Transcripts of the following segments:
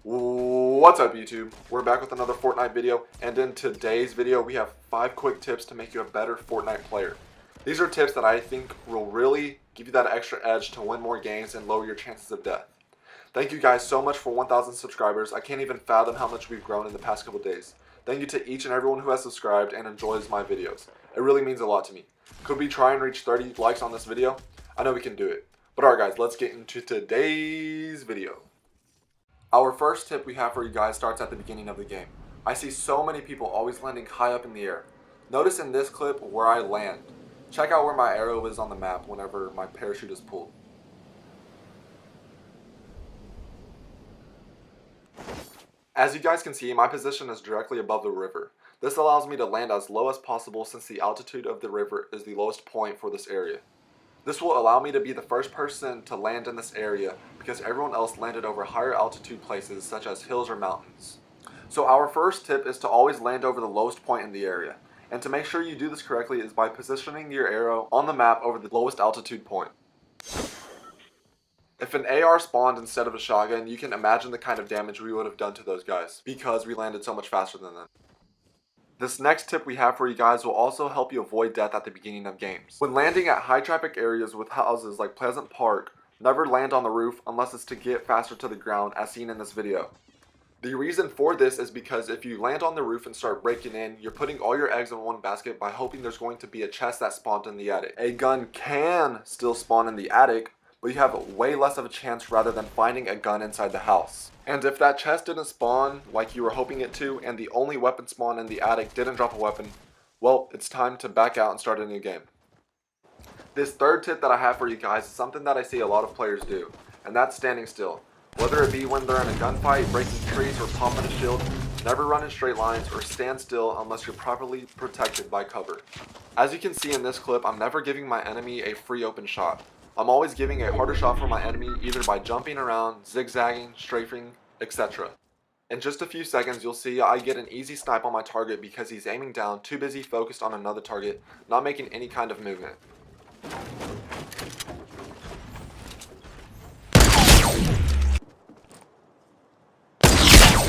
What's up YouTube? We're back with another Fortnite video, and in today's video we have 5 quick tips to make you a better Fortnite player. These are tips that I think will really give you that extra edge to win more games and lower your chances of death. Thank you guys so much for 1,000 subscribers. I can't even fathom how much we've grown in the past couple days. Thank you to each and everyone who has subscribed and enjoys my videos. It really means a lot to me. Could we try and reach 30 likes on this video? I know we can do it. But alright guys, let's get into today's video. Our first tip we have for you guys starts at the beginning of the game. I see so many people always landing high up in the air. Notice in this clip where I land. Check out where my arrow is on the map whenever my parachute is pulled. As you guys can see, my position is directly above the river. This allows me to land as low as possible since the altitude of the river is the lowest point for this area. This will allow me to be the first person to land in this area because everyone else landed over higher altitude places such as hills or mountains. So our first tip is to always land over the lowest point in the area. And to make sure you do this correctly is by positioning your arrow on the map over the lowest altitude point. If an AR spawned instead of a shotgun, you can imagine the kind of damage we would have done to those guys because we landed so much faster than them. This next tip we have for you guys will also help you avoid death at the beginning of games. When landing at high traffic areas with houses like Pleasant Park, never land on the roof unless it's to get faster to the ground as seen in this video. The reason for this is because if you land on the roof and start breaking in, you're putting all your eggs in one basket by hoping there's going to be a chest that spawned in the attic. A gun can still spawn in the attic, but you have way less of a chance rather than finding a gun inside the house. And if that chest didn't spawn like you were hoping it to, and the only weapon spawn in the attic didn't drop a weapon, well, it's time to back out and start a new game. This third tip that I have for you guys is something that I see a lot of players do, and that's standing still. Whether it be when they're in a gunfight, breaking trees, or popping a shield, never run in straight lines or stand still unless you're properly protected by cover. As you can see in this clip, I'm never giving my enemy a free open shot. I'm always giving a harder shot for my enemy either by jumping around, zigzagging, strafing, etc. In just a few seconds you'll see I get an easy snipe on my target because he's aiming down, too busy focused on another target, not making any kind of movement.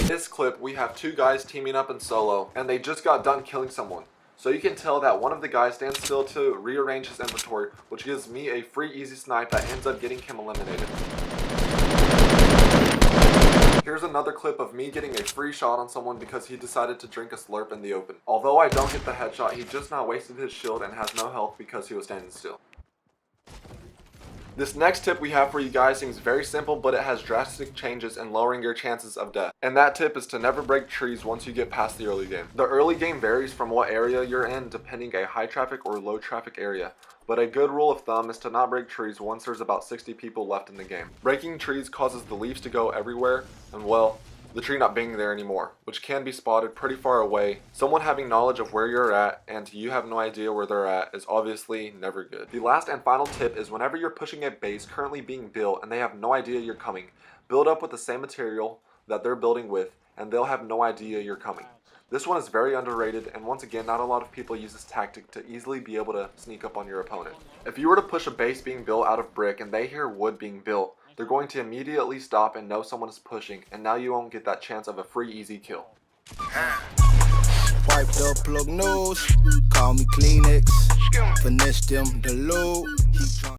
In this clip we have 2 guys teaming up in solo and they just got done killing someone. So you can tell that one of the guys stands still to rearrange his inventory, which gives me a free easy snipe that ends up getting him eliminated. Here's another clip of me getting a free shot on someone because he decided to drink a slurp in the open. Although I don't get the headshot, he just now wasted his shield and has no health because he was standing still. This next tip we have for you guys seems very simple, but it has drastic changes in lowering your chances of death. And that tip is to never break trees once you get past the early game. The early game varies from what area you're in depending a high traffic or low traffic area. But a good rule of thumb is to not break trees once there's about 60 people left in the game. Breaking trees causes the leaves to go everywhere and, well, the tree not being there anymore, which can be spotted pretty far away. Someone having knowledge of where you're at and you have no idea where they're at is obviously never good. The last and final tip is whenever you're pushing a base currently being built and they have no idea you're coming, build up with the same material that they're building with and they'll have no idea you're coming. This one is very underrated, and once again, not a lot of people use this tactic to easily be able to sneak up on your opponent. If you were to push a base being built out of brick and they hear wood being built, they're going to immediately stop and know someone is pushing, and now you won't get that chance of a free easy kill. Wiped up plug nose, call me Kleenex, finesse them the load.